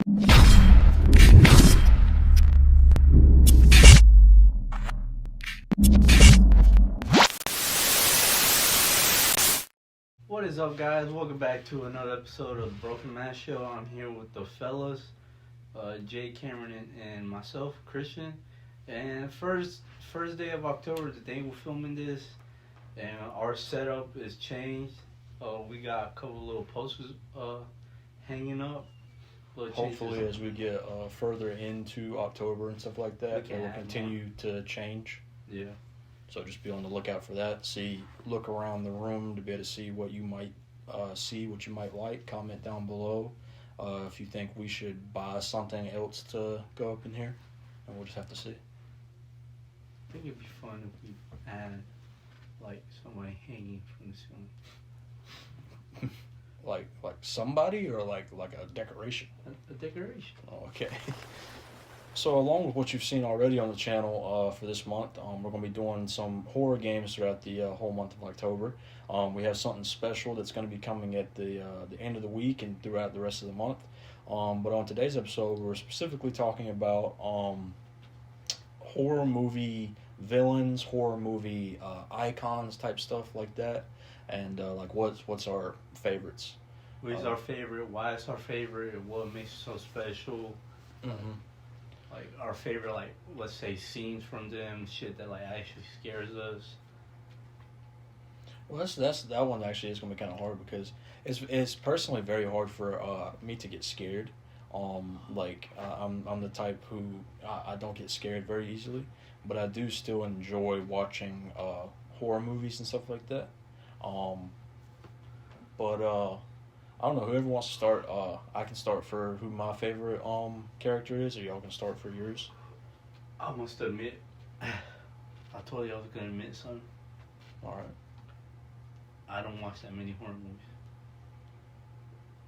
What is up, guys? Welcome back to another episode of The Broken Mask Show. I'm here with the fellas, Jay, Cameron, and myself, Christian. And first day of October, the day we're filming this, and our setup is changed. We got a couple little posters hanging up. Hopefully, as we get further into October and stuff like that, it will continue to change. Yeah. So just be on the lookout for that. Look around the room to be able to see what you might see, what you might like. Comment down below if you think we should buy something else to go up in here, and we'll just have to see. I think it'd be fun if we had like somebody hanging from the ceiling. like somebody, or like a decoration? A decoration. Oh, okay. So along with what you've seen already on the channel for this month, we're going to be doing some horror games throughout the whole month of October. We have something special that's going to be coming at the end of the week and throughout the rest of the month. But on today's episode, we're specifically talking about horror movie villains, horror movie icons type stuff like that, and like what's our favorites. What is our favorite? Why it's our favorite? What makes it so special? Mm-hmm. Like our favorite, like let's say scenes from them, shit that like actually scares us. Well, that one actually is gonna be kind of hard because it's personally very hard for me to get scared. I'm the type who I don't get scared very easily, but I do still enjoy watching horror movies and stuff like that. I don't know, whoever wants to start, I can start for who my favorite character is, or y'all can start for yours. I must admit, I told you I was gonna admit something. Alright. I don't watch that many horror movies.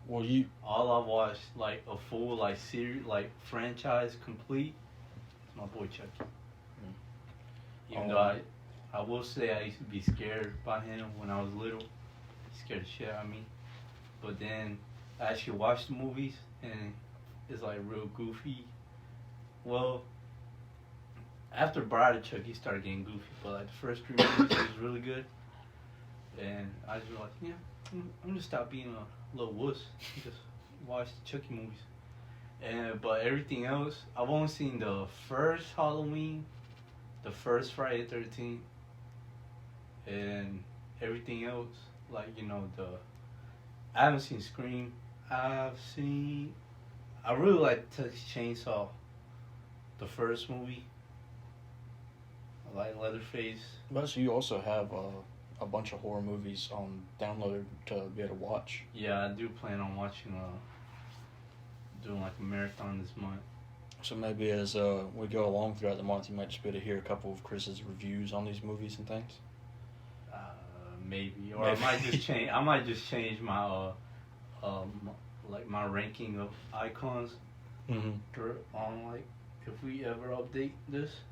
Well, all I've watched, like a full like series, like franchise complete, is my boy Chucky. Even though I will say I used to be scared by him when I was little. He scared the shit out of me. But then I actually watched the movies and it's like real goofy. Well, after Bride of Chucky started getting goofy, but like the first 3 movies was really good. And I just was like, yeah, I'm gonna stop being a little wuss and just watch the Chucky movies. But everything else, I've only seen the first Halloween, the first Friday the 13th, and everything else, like, you know, I haven't seen Scream. I really like Texas Chainsaw, the first movie. I like Leatherface. But so you also have a bunch of horror movies downloaded to be able to watch. Yeah, I do plan on watching, doing like a marathon this month. So maybe as we go along throughout the month, you might just be able to hear a couple of Chris's reviews on these movies and things. Maybe, or maybe. I might just change my like my ranking of icons. Mm-hmm. On like if we ever update this.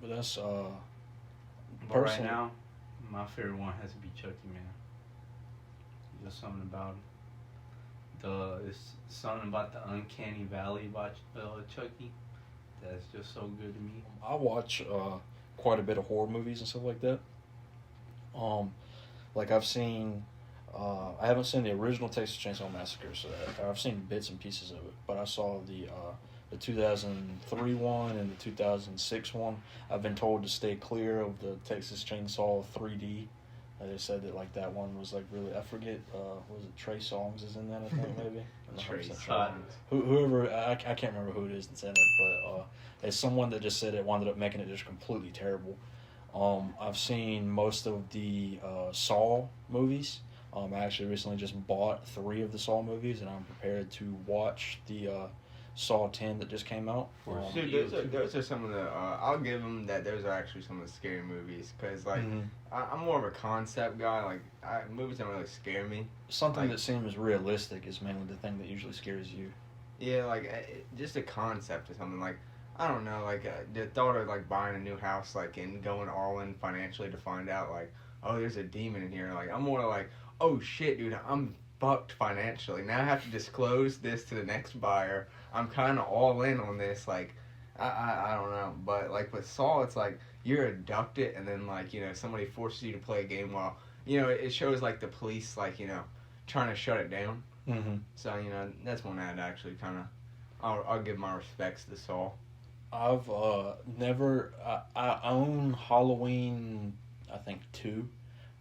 But that's But right now, my favorite one has to be Chucky, man. There's something about him. It's something about the uncanny valley about Chucky that's just so good to me. I watch quite a bit of horror movies and stuff like that. Like I've seen, I haven't seen the original Texas Chainsaw Massacre, so I've seen bits and pieces of it. But I saw the 2003 one and the 2006 one. I've been told to stay clear of the Texas Chainsaw 3D. They said that like that one was like really, I forget, was it Trey Songz is in that, I think, maybe? Trey Songz. Whoever, I can't remember who it is that's in it, but it's someone that just said it wound up making it just completely terrible. I've seen most of the Saw movies. I actually recently just bought 3 of the Saw movies, and I'm prepared to watch the Saw 10 that just came out. Dude, those are some of the, I'll give them that those are actually some of the scary movies, because, like, I'm more of a concept guy. Like, movies don't really scare me. Something that seems realistic is mainly the thing that usually scares you. Yeah, like, just a concept or something, like, I don't know, like, the thought of, like, buying a new house, like, and going all in financially to find out, like, oh, there's a demon in here. Like, I'm more like, oh, shit, dude, I'm fucked financially. Now I have to disclose this to the next buyer. I'm kind of all in on this. Like, I don't know. But, like, with Saw, it's like, you're abducted, and then, like, you know, somebody forces you to play a game while, you know, it shows, like, the police, like, you know, trying to shut it down. Mm-hmm. So, you know, that's one I'd actually kind of, I'll give my respects to Saw. I've never. I own Halloween, I think 2,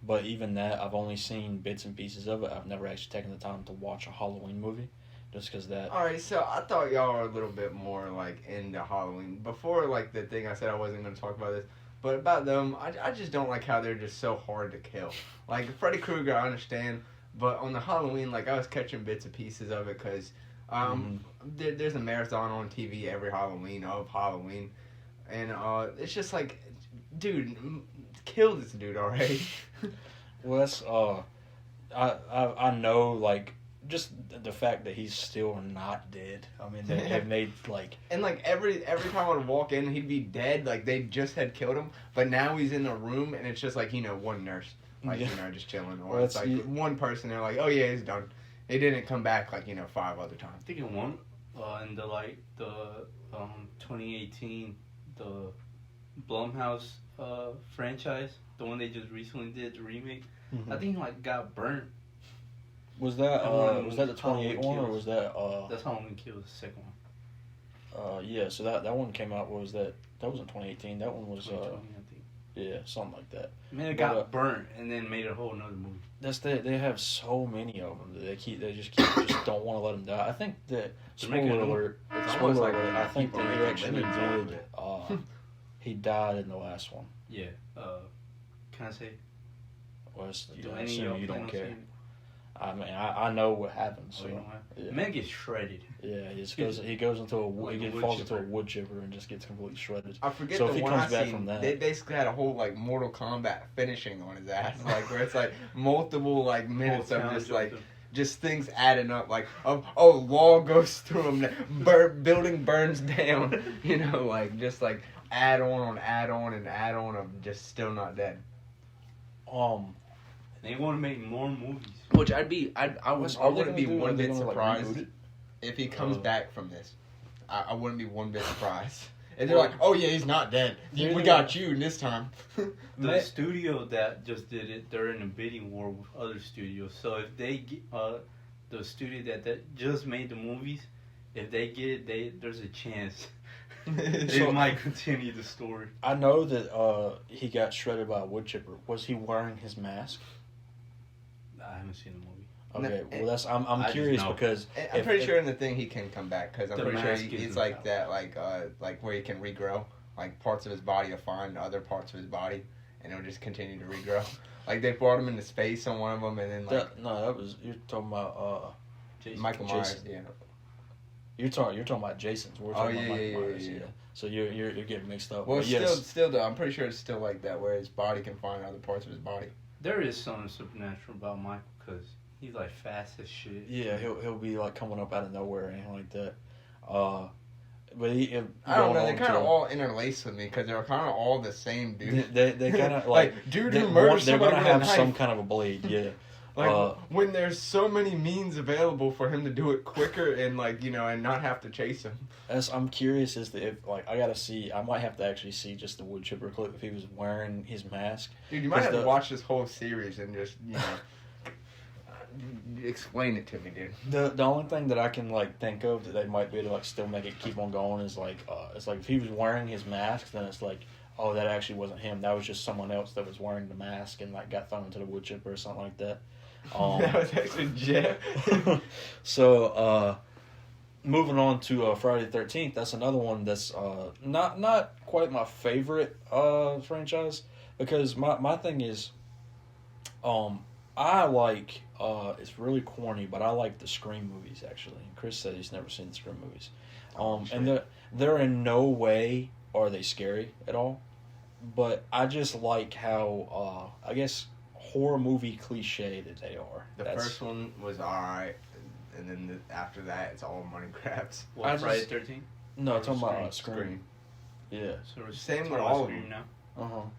but even that I've only seen bits and pieces of it. I've never actually taken the time to watch a Halloween movie, just because that. All right, so I thought y'all were a little bit more like into Halloween before. Like the thing I said I wasn't going to talk about this, but about them, I just don't like how they're just so hard to kill. Like Freddy Krueger, I understand, but on the Halloween, like I was catching bits and pieces of it because. There's a marathon on TV every Halloween of Halloween, and it's just like, dude, kill this dude already. Well, that's I know, like, just the fact that he's still not dead. I mean, they've made like, and like every time I would walk in, he'd be dead. Like they just had killed him, but now he's in a room, and it's just like, you know, one nurse, like, you know, just chilling, or well, it's like one person. They're like, oh yeah, he's done. They didn't come back like, you know, 5 other times. I think in one, in the 2018, the Blumhouse franchise, the one they just recently did, the remake. Mm-hmm. I think like got burnt. Was that the 28 one, or was that That's Halloween Kills, the second one. Yeah, so that one came out. What was that? That was in 2018. That one was 2020, I think. yeah, something like that. Man, it got burnt and then made a whole nother movie. They have so many of them that they just don't want to let them die. I think that spoiler alert. I think that he actually did. He died in the last one. Yeah. Can I say? Well, Do I any assume of you y'all don't say care. it? I mean, I know what happens. So, Oh, you know what? yeah. Man gets shredded. Yeah, he goes into he falls into a wood chipper and just gets completely shredded. I forget so the if he one comes I back seen, from that, they basically had a whole like Mortal Kombat finishing on his ass, like where it's like multiple like minutes of just like just things adding up, like law goes through him, building burns down, you know, like just like add on of just still not dead. They want to make more movies. Which I wouldn't be one bit surprised like, if he comes back from this. I wouldn't be one bit surprised. And they're like, oh yeah, he's not dead. We got you this time. The studio that just did it, they're in a bidding war with other studios. So if they get, the studio that just made the movies, if they get it, there's a chance they might continue the story. I know that he got shredded by a wood chipper. Was he wearing his mask? I haven't seen the movie. Okay, well I'm curious because I'm pretty sure in the thing he can come back because I'm pretty sure it's like out. that, like where he can regrow, like parts of his body will find other parts of his body, and it'll just continue to regrow. Like they brought him into space on one of them, and then like you're talking about Michael Myers. Yeah. You're talking about Jason's. We're talking about Michael Myers. Yeah. So you're getting mixed up. Well, still though, I'm pretty sure it's still like that where his body can find other parts of his body. There is something supernatural about Michael because he's like fast as shit. Yeah, he'll be like coming up out of nowhere or anything like that. But I don't know. They're kind of all interlaced with me because they're kind of all the same dude. They kind of like dude who murders they're somebody gonna with a have knife. some kind of a blade. Yeah. Like when there's so many means available for him to do it quicker and like and not have to chase him. I'm curious as to if like I might have to actually see just the wood chipper clip if he was wearing his mask. Dude, you might have to watch this whole series and just explain it to me, dude. The only thing that I can like think of that they might be able to like still make it keep on going is like it's like if he was wearing his mask, then it's like, oh, that actually wasn't him. That was just someone else that was wearing the mask and like got thrown into the wood chipper or something like that. That was actually Jeff. So, moving on to Friday the 13th, that's another one that's not quite my favorite franchise because my thing is, I like it's really corny, but I like the Scream movies actually. Chris said he's never seen the Scream movies, and they're in no way are they scary at all, but I just like how I guess horror movie cliche that they are. The first one was alright, and then after that, it's all money grabs. What, Friday the 13th? No, I'm talking about Scream. Yeah. So we're Same with talking all about of them. Scream now? Well,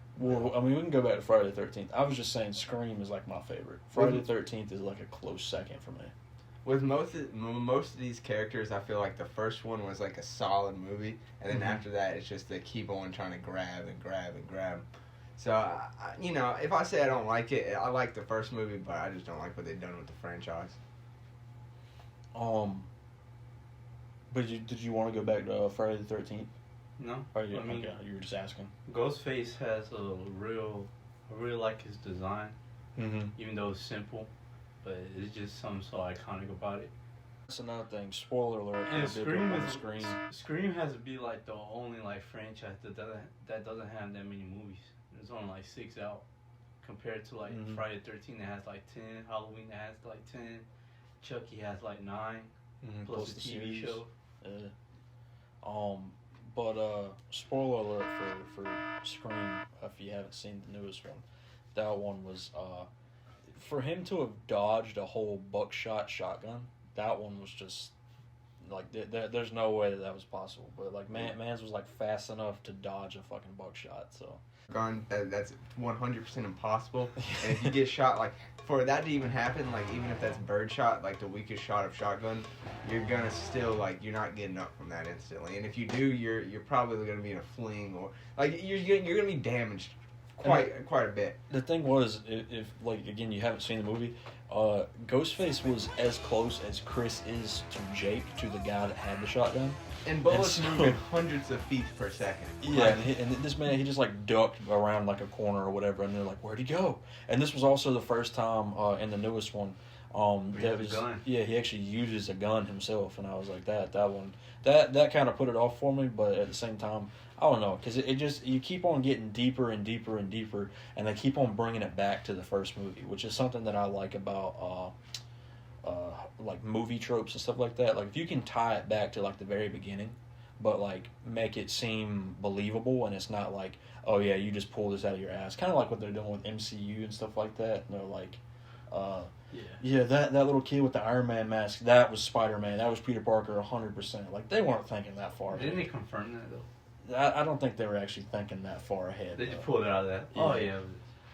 I mean, we can go back to Friday the 13th. I was just saying Scream is like my favorite. Friday the 13th is like a close second for me. With most of these characters, I feel like the first one was like a solid movie, and then after that, it's just they keep on trying to grab and grab and grab. So, you know, if I say I don't like it, I like the first movie, but I just don't like what they've done with the franchise. But did you want to go back to Friday the 13th? No. Or you were just asking. Ghostface has I really like his design, even though it's simple, but it's just something so iconic about it. That's another thing. Spoiler alert. And Scream has to be like the only like franchise that doesn't have that many movies. There's only like 6 out, compared to like Friday the 13th that has like 10, Halloween that has like 10, Chucky has like 9, plus the TV series. show. But spoiler alert for Scream, if you haven't seen the newest one, that one was for him to have dodged a whole buckshot shotgun. That one was just like there's no way that was possible. But like man's was like fast enough to dodge a fucking buckshot. So Gun that's 100% impossible. And if you get shot, like for that to even happen, like even if that's birdshot, like the weakest shot of shotgun, you're gonna still like you're not getting up from that instantly. And if you do, you're probably gonna be in a fling or like you're gonna be damaged quite a bit. The thing was, if like again you haven't seen the movie, Ghostface was as close as Chris is to Jake, to the guy that had the shotgun. And bullets moving hundreds of feet per second. Yeah, and this man, he just like ducked around like a corner or whatever, and they're like, "Where'd he go?" And this was also the first time in the newest one. He actually uses a gun himself, and I was like, that kind of put it off for me, but at the same time, I don't know, because it just, you keep on getting deeper and deeper and deeper, and they keep on bringing it back to the first movie, which is something that I like about like movie tropes and stuff like that. Like if you can tie it back to like the very beginning, but like make it seem believable, and it's not like, oh yeah, you just pull this out of your ass, kind of like what they're doing with MCU and stuff like that. And they're like, that little kid with the Iron Man mask, that was Spider-Man, that was Peter Parker 100%. Like they weren't thinking that far ahead. Didn't they confirm that though? I don't think they were actually thinking that far ahead. They just pulled it out of that. Yeah. Oh yeah.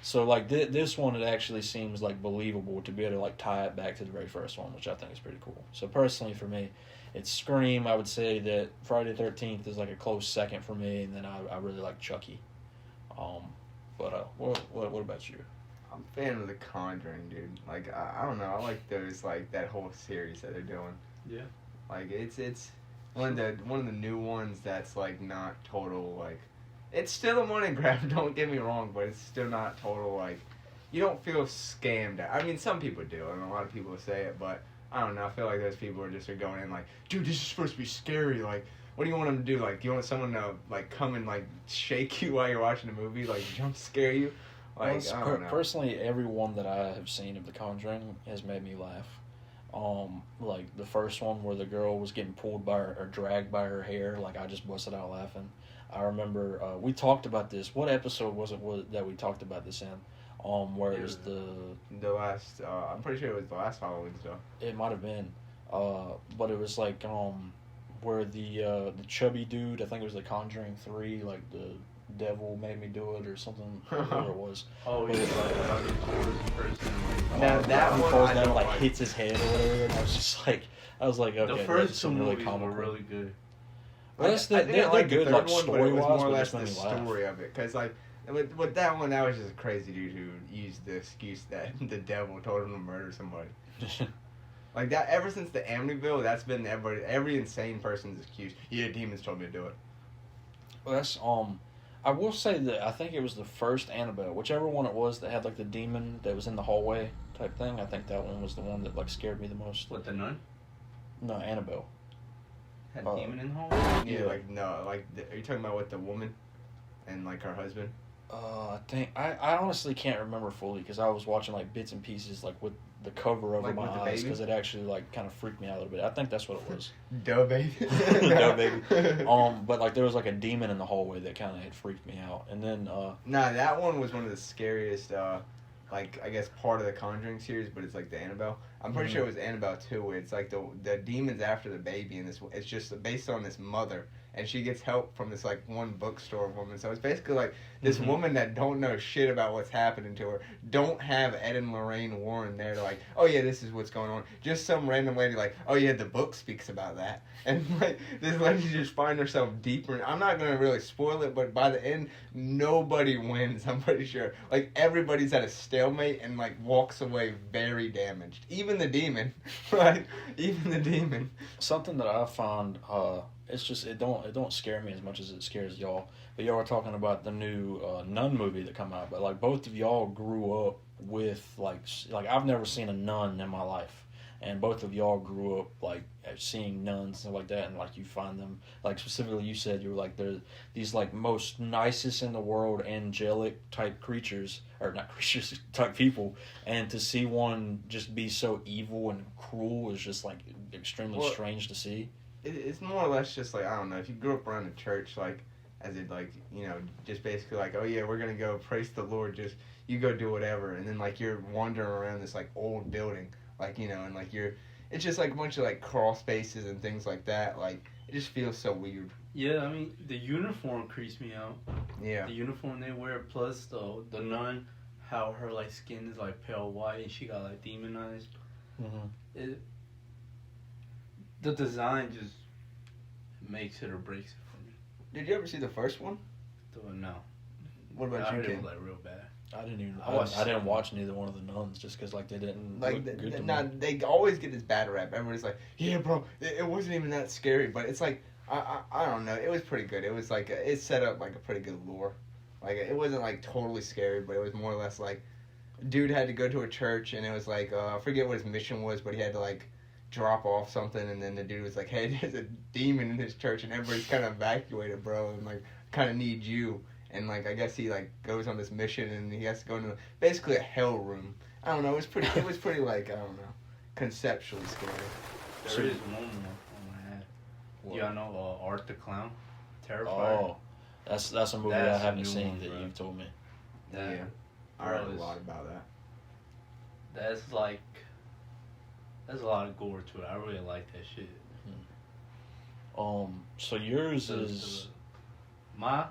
So like this one, it actually seems like believable to be able to like tie it back to the very first one, which I think is pretty cool. So personally for me, it's Scream. I would say that Friday the 13th is like a close second for me, and then I really like Chucky. But what about you? I'm a fan of The Conjuring, dude. Like I don't know, I like those, like that whole series that they're doing. Yeah. Like it's one of the new ones that's like not total like. It's still a money grab, don't get me wrong, but it's still not total, like, you don't feel scammed. I mean, some people do, and a lot of people say it, but I don't know, I feel like those people are going in like, dude, this is supposed to be scary, like, what do you want them to do? Like, do you want someone to, like, come and, like, shake you while you're watching a movie, like, jump scare you? Like, I don't know. Personally, every one that I have seen of The Conjuring has made me laugh. Like, the first one where the girl was getting pulled by or dragged by her hair, like, I just busted out laughing. I remember we talked about this. What episode was it that we talked about this in? Where it was the last. I'm pretty sure it was the last Halloween stuff. It might have been, but it was like where the chubby dude. I think it was The Conjuring 3. Like the devil made me do it or something. Whatever it was. Oh yeah. Now that one falls down and like hits his head or whatever. And I was like, okay, the first two really movies were really good. Well, they're good, like, story-wise, more or less but the just made me laugh. story of it. Because, like, with that one, that was just a crazy dude who used the excuse that the devil told him to murder somebody. Like, that, ever since the Amityville, that's been every insane person's excuse. Yeah, demons told me to do it. Well, that's, I will say that I think it was the first Annabelle, whichever one it was that had, like, the demon that was in the hallway type thing. I think that one was the one that, like, scared me the most. What, the nun? No, Annabelle. Had demon in the hole? Yeah, like, no, like, are you talking about with the woman and, like, her husband? I think, I honestly can't remember fully because I was watching, like, bits and pieces, like, with the cover over like my eyes because it actually, like, kind of freaked me out a little bit. I think that's what it was. Duh, baby. Duh, baby. But, like, there was, like, a demon in the hallway that kind of had freaked me out. And then, Nah, that one was one of the scariest, like, I guess part of the Conjuring series, but it's like the Annabelle. I'm pretty sure it was Annabelle 2, where it's like the demon's after the baby, and it's just based on this mother, and she gets help from this like one bookstore woman. So it's basically like this woman that don't know shit about what's happening to her, don't have Ed and Lorraine Warren there to like, oh yeah, this is what's going on. Just some random lady like, oh yeah, the book speaks about that, and like this lady just find herself deeper. I'm not gonna really spoil it, but by the end, nobody wins. I'm pretty sure. Like everybody's at a stalemate and like walks away very damaged. Even the demon, right? Even the demon. Something that I found, it's just it don't scare me as much as it scares y'all. But y'all were talking about the new Nun movie that come out. But like both of y'all grew up with like I've never seen a nun in my life, and both of y'all grew up like seeing nuns and stuff like that, and like you find them like specifically you said you were like they're these like most nicest in the world angelic type creatures, or not creatures, type people, and to see one just be so evil and cruel is just like extremely strange to see. It's more or less just like, I don't know, if you grew up around a church, like, as it, like, you know, just basically like, oh yeah, we're gonna go praise the Lord, just, you go do whatever, and then, like, you're wandering around this, like, old building, like, you know, and, like, it's just, like, a bunch of, like, crawl spaces and things like that, like, it just feels so weird. Yeah, I mean, the uniform creeps me out. Yeah. The uniform they wear, plus the nun, how her, like, skin is, like, pale white, and she got, like, demonized. The design just makes it or breaks it for me. Did you ever see the first one? No. What about I you, heard Ken? it was like real bad. I didn't even. I didn't watch neither one of the nuns just because like they didn't like look good to me. they always get this bad rap. Everybody's like, yeah, bro, it wasn't even that scary, but it's like I don't know. It was pretty good. It was like it set up like a pretty good lore. Like it wasn't like totally scary, but it was more or less like, dude had to go to a church and it was like I forget what his mission was, but he had to like drop off something, and then the dude was like, hey, there's a demon in his church and everybody's kind of evacuated, bro, and like kind of need you. And like I guess he like goes on this mission and he has to go into basically a hell room. I don't know. It was pretty like, I don't know, conceptually scary. There is one more on my head. What? Y'all know Art the Clown? Terrifier. Oh, that's a movie I haven't seen that you've told me. Yeah, I heard a lot about that. That's like, there's a lot of gore to it. I really like that shit. So yours is my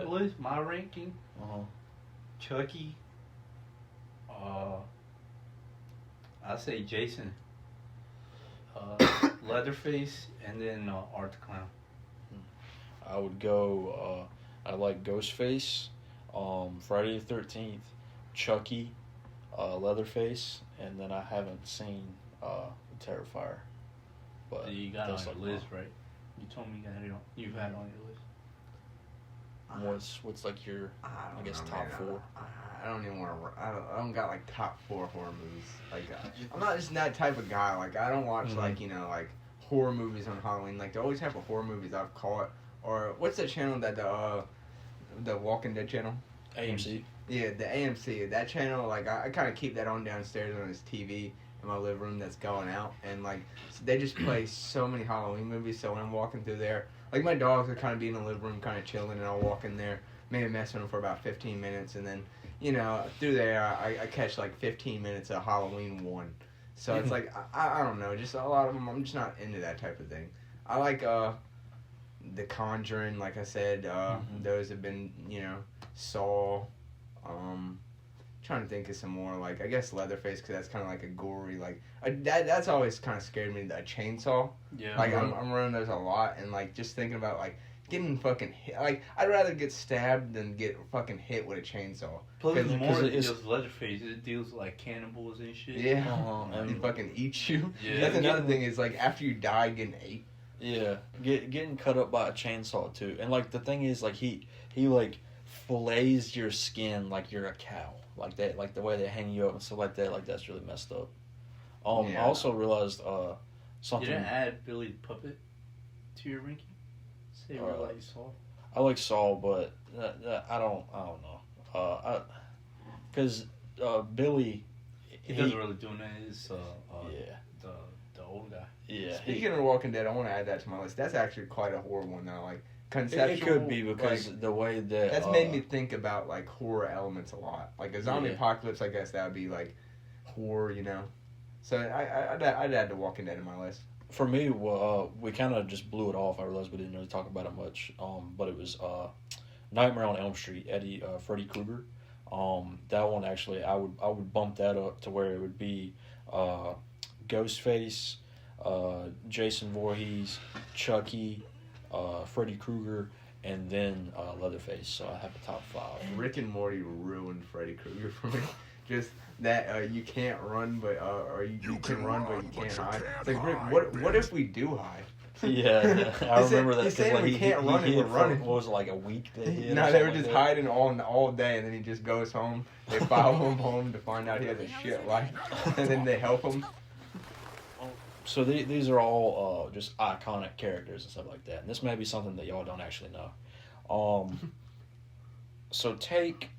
list, my ranking. Chucky. I say Jason. Leatherface, and then Art the Clown. I would go. I like Ghostface, Friday the 13th, Chucky, Leatherface, and then I haven't seen Terrifier. But you got it on your list, right? You told me you've had it on your list. What's like your I guess know, top man. four? I don't even want to. I don't got like top 4 horror movies. Like I'm not just that type of guy. Like I don't watch like like horror movies on Halloween. Like the only type of horror movies I've caught, or what's the channel that the Walking Dead channel? AMC. Yeah, the AMC. That channel, like I kind of keep that on downstairs on this TV in my living room that's going out, and like they just play so many Halloween movies. So when I'm walking through there, like my dogs are kind of be in the living room, kind of chilling, and I'll walk in there, maybe mess with them for about 15 minutes, and then through there I catch like 15 minutes of Halloween 1. So it's like I don't know, just a lot of them. I'm just not into that type of thing. I like The Conjuring, like I said. Those have been Saw. Trying to think of some more, like I guess Leatherface, because that's kind of like a gory, like that's always kind of scared me. A chainsaw, yeah. Like I'm running those a lot, and like just thinking about like getting fucking hit. Like I'd rather get stabbed than get fucking hit with a chainsaw. Plus, it's more than just Leatherface. It deals with like cannibals and shit. Yeah, and he fucking eats you. Yeah. That's another thing is like after you die, getting ate. Yeah, getting cut up by a chainsaw too, and like the thing is like he like fillets your skin like you're a cow. Like that, like the way they hang you up and stuff like that, like that's really messed up. I also realized something. You didn't add Billy the Puppet to your ranking? Say you like Saw. I like Saw, but I don't know. Because Billy, he doesn't really do that. Is the old guy. Yeah. Speaking of Walking Dead, I want to add that to my list. That's actually quite a horror one now. Like conceptual. It could be because the way that that's made me think about like horror elements a lot. Like a zombie apocalypse, I guess that would be like horror, So I'd add The Walking Dead in my list. For me, we kind of just blew it off. I realized we didn't really talk about it much. But it was Nightmare on Elm Street, Freddy Krueger. That one actually, I would bump that up to where it would be Ghostface, Jason Voorhees, Chucky, Freddy Krueger, and then Leatherface. So I have a top 5. Rick and Morty ruined Freddy Krueger for me. Just that you can't run, but or you can run, but you can't hide. It's like, Rick, what if we do hide? Yeah, I remember that. He's saying we can't run and we're running. What was it, like a week? No, they were just hiding all day, and then he just goes home. They follow him home to find out he has a shit life, and then they help him. So these are all just iconic characters and stuff like that. And this may be something that y'all don't actually know. So take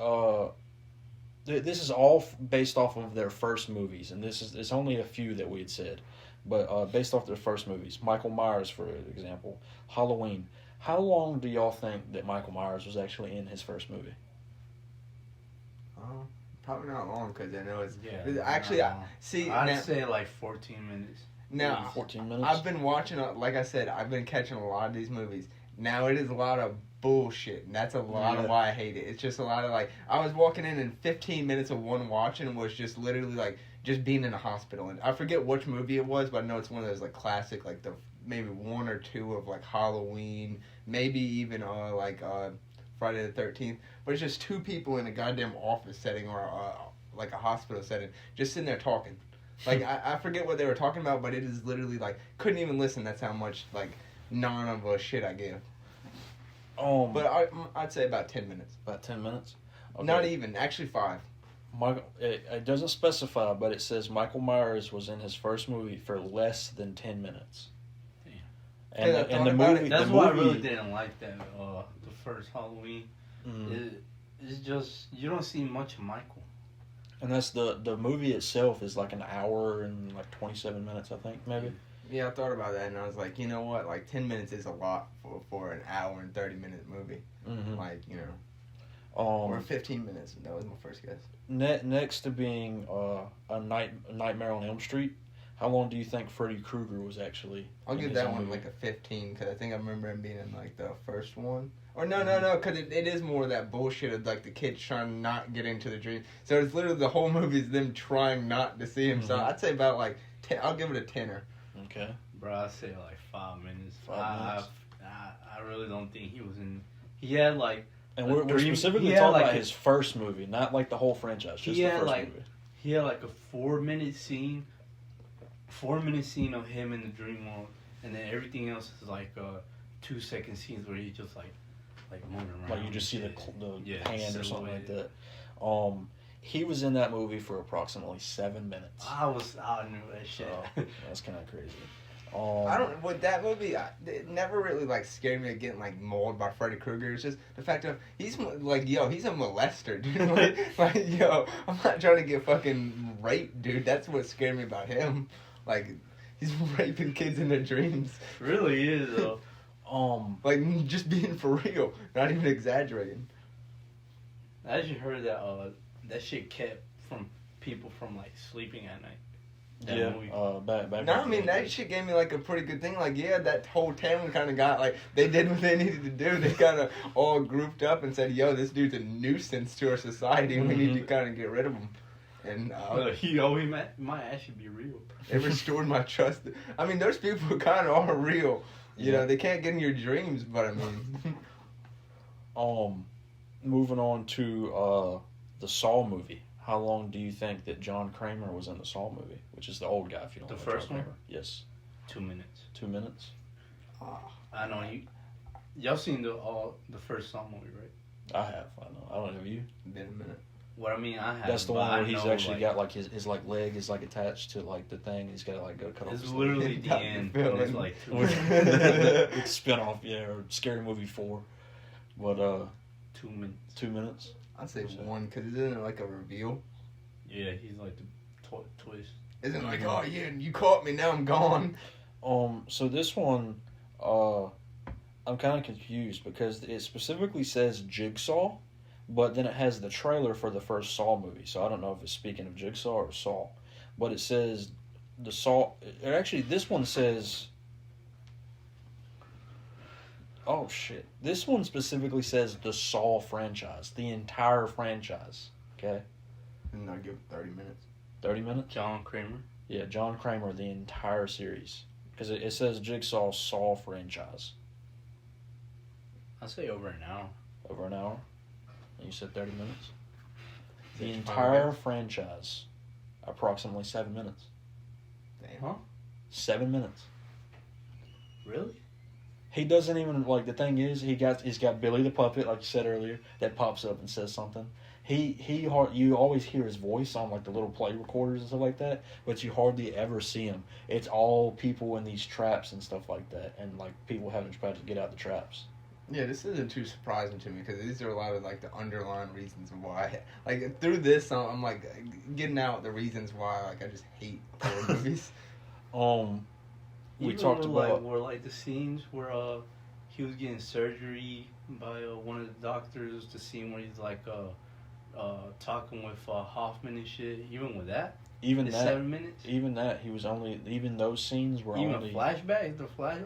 this is all based off of their first movies, and it's only a few that we had said, but based off their first movies. Michael Myers, for example, Halloween. How long do y'all think that Michael Myers was actually in his first movie? Probably not long, because I know it's... Yeah, actually, I'd say like 14 minutes. Now, 14 minutes? I've been watching, like I said, I've been catching a lot of these movies. Now, it is a lot of bullshit, and that's a lot of why I hate it. It's just a lot of, like, I was walking in and 15 minutes of one watching was just literally, like, just being in a hospital. And I forget which movie it was, but I know it's one of those, like, classic, like, the maybe 1 or 2 of, like, Halloween, maybe even, Friday the 13th. But it's just 2 people in a goddamn office setting or, like, a hospital setting, just sitting there talking. Like, I forget what they were talking about, but it is literally, like, couldn't even listen. That's how much, like, none of a shit I give. But I'd say about 10 minutes. About 10 minutes? Okay. Not even. Actually, 5. It doesn't specify, but it says Michael Myers was in his first movie for less than 10 minutes. Damn. And the movie... That's why I really didn't like that, the first Halloween. It's just, you don't see much of Michael. And that's the movie itself is like an hour and like 27 minutes, I think, maybe. Yeah, I thought about that, and I was like, you know what? Like, 10 minutes is a lot for an hour and 30-minute movie. Mm-hmm. Like, you know. Or 15 minutes. That was my first guess. Next to being a Nightmare on Elm Street, how long do you think Freddy Krueger was actually? I'll give that one like a 15, because I think I remember him being in like the first one. Or no, because it is more of that bullshit of like the kids trying to not get into the dream. So it's literally the whole movie is them trying not to see him. So I'd say about like 10. I'll give it a 10er. Okay. Bro, I'd say like 5 minutes. 5 minutes. I really don't think he was in. He had like. And we're specifically talking about his first movie, not like the whole franchise. Just the first movie. He had like a 4-minute scene. 4-minute scene of him in the dream world, and then everything else is like 2-second scenes where he just like moving around. Like you just see the hand or something like that. He was in that movie for approximately 7 minutes. I knew that shit. That's kind of crazy. I don't. With that movie, it never really like scared me of getting like mauled by Freddy Krueger. It's just the fact of he's like, yo, he's a molester, dude. like, yo, I'm not trying to get fucking raped, dude. That's what scared me about him. Like, he's raping kids in their dreams. Really is though. Like just being for real, not even exaggerating. I actually heard that that shit kept from people from like sleeping at night. That movie. Back no, I mean that shit gave me like a pretty good thing. Like, yeah, that whole town kind of got like they did what they needed to do. They kind of all grouped up and said, "Yo, this dude's a nuisance to our society, and we need to kind of get rid of him." And he might actually be real. It restored my trust. I mean, those people kind of are real. You know, they can't get in your dreams, but I mean. Moving on to the Saw movie. How long do you think that John Kramer was in the Saw movie? Which is the old guy, if you don't know. The first John one? Kramer. Yes. 2 minutes. 2 minutes? I know y'all seen the first Saw movie, right? I have. I know. I don't know. Have you? Been a minute. What I mean, I have. That's the one where he's actually got like his like leg is like attached to like the thing. He's got to like go cut off. It's his literally leg. the end. And it's like 2 minutes. It's spin-off, or Scary Movie 4. But 2 minutes. 2 minutes. I'd say 1, because isn't it like a reveal? Yeah, he's like the twist. Isn't it like, oh yeah, you caught me, now I'm gone. So this one, I'm kind of confused because it specifically says Jigsaw, but then it has the trailer for the first Saw movie. So I don't know if it's speaking of Jigsaw or Saw, but it says the Saw. Actually, this one says. Oh shit! This one specifically says the Saw franchise, the entire franchise. Okay. And I give it 30 minutes. 30 minutes. John Kramer. Yeah, John Kramer, the entire series, because it says Jigsaw Saw franchise. I'd say over an hour. Over an hour. And you said 30 minutes. The That's entire franchise, approximately 7 minutes. Damn. Huh? 7 minutes. Really? He doesn't even like. The thing is, he's got Billy the puppet, like you said earlier, that pops up and says something. You always hear his voice on like the little play recorders and stuff like that, but you hardly ever see him. It's all people in these traps and stuff like that, and like people having to try to get out the traps. Yeah, this isn't too surprising to me because these are a lot of like the underlying reasons why. Like through this, I'm like getting out the reasons why. Like I just hate horror movies. We Even talked with, about where like the scenes where he was getting surgery by one of the doctors. The scene where he's like talking with Hoffman and shit. Even with that, even the that 7 minutes. Even those scenes were Even only flashbacks.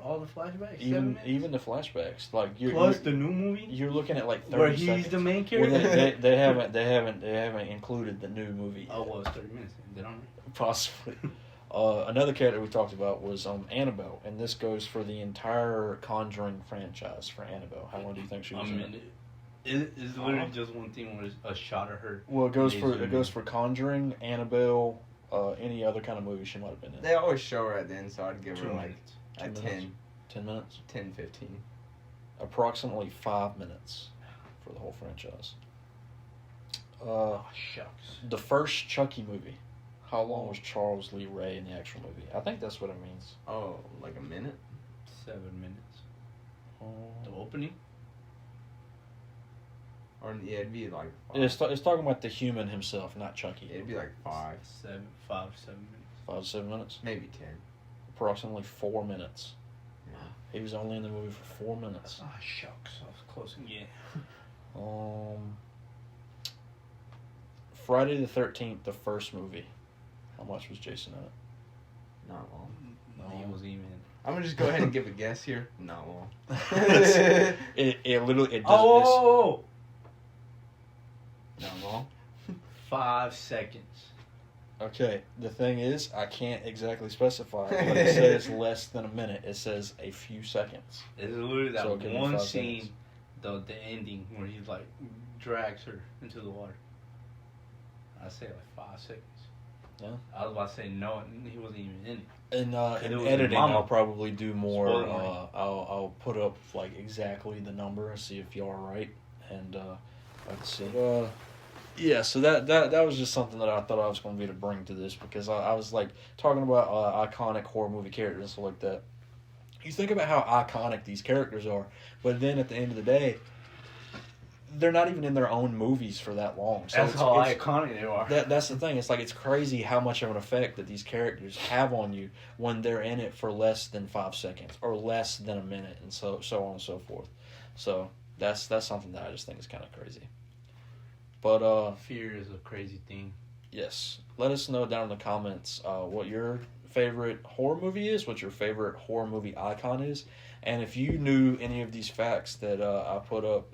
All the flashbacks. 7 minutes. Even the flashbacks. Like Plus the new movie you're looking at like 30 where he's seconds. the main Well, character. they haven't included the new movie yet. Oh, well, it's 30 minutes. Did I? Possibly. Another character we talked about was Annabelle, and this goes for the entire Conjuring franchise for Annabelle. How long do you think she was in it? It's literally just one thing where it's a shot of her. Well, it goes for Conjuring, Annabelle, any other kind of movie she might have been in. They always show her at the end, so I'd give 2 her like minutes. a 2 10, minutes? 10 minutes? 10, 15. Approximately 5 minutes for the whole franchise. Oh, shucks. The first Chucky movie. How long was Charles Lee Ray in the actual movie? I think that's what it means. Oh, like a minute? 7 minutes. The opening? Or yeah, it'd be like 5. It's talking about the human himself, not Chucky. It'd be like 5. 7 minutes. 5 to 7 minutes? Maybe 10. Approximately 4 minutes. Yeah. He was only in the movie for 4 minutes. Oh, shucks. I was close again. Friday the 13th, the first movie. How much was Jason in it? Not long. He was even. I'm gonna just go ahead and give a guess here. Not long. it literally it does. Oh! Not long. 5 seconds. Okay, the thing is, I can't exactly specify, but it says less than a minute. It says a few seconds. It's literally that So give me one 5 scene, seconds. the ending where he like drags her into the water. I say like 5 seconds. Yeah. I was about to say no, he wasn't even in it. In it was editing, Mama. I'll probably do more. Spoiler warning. I'll put up like exactly the number and see if y'all are right. And let's see. Yeah, so that was just something that I thought I was going to be able to bring to this because I was like talking about iconic horror movie characters and stuff like that. You think about how iconic these characters are, but then at the end of the day, they're not even in their own movies for that long. So That's how iconic they are. That's the thing. It's like it's crazy how much of an effect that these characters have on you when they're in it for less than 5 seconds or less than a minute, and so on and so forth. So that's something that I just think is kind of crazy. But fear is a crazy thing. yes, let us know down in the comments what your favorite horror movie is, what your favorite horror movie icon is, and if you knew any of these facts that I put up.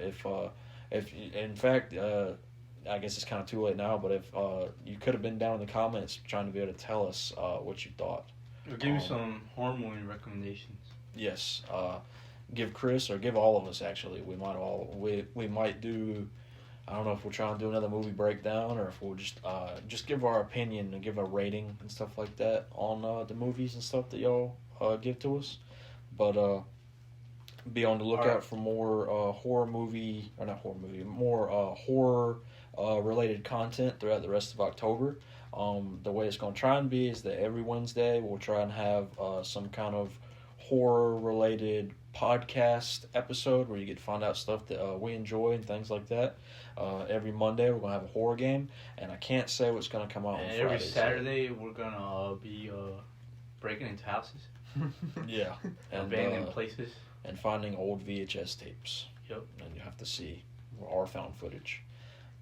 If in fact, I guess it's kind of too late now, but if you could have been down in the comments trying to be able to tell us what you thought. Or give me some horror movie recommendations. Yes, give Chris or give all of us actually. We might do. I don't know if we'll try and do another movie breakdown or if we'll just give our opinion and give a rating and stuff like that on the movies and stuff that y'all give to us. But be on the lookout for more more horror related content throughout the rest of October. The way it's going to try and be is that every Wednesday we'll try and have some kind of horror related podcast episode where you get to find out stuff that we enjoy and things like that. Every Monday we're going to have a horror game, and I can't say what's going to come out on Friday. Every Saturday we're going to be breaking into houses. Yeah. And abandoned places. And finding old VHS tapes. Yep. And you have to see our found footage.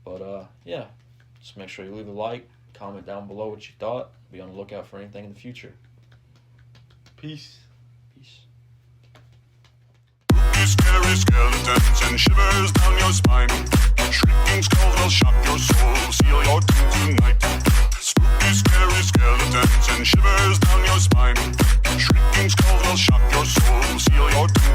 But yeah, just make sure you leave a like, Comment down below what you thought. Be on the lookout for anything in the future. Peace. Peace. Scary skeletons and shivers down your spine. Shrieking skulls will shock your soul, seal your doom tonight. Spooky, scary skeletons and shivers down your spine. Shrieking skulls will shock your soul, seal your doom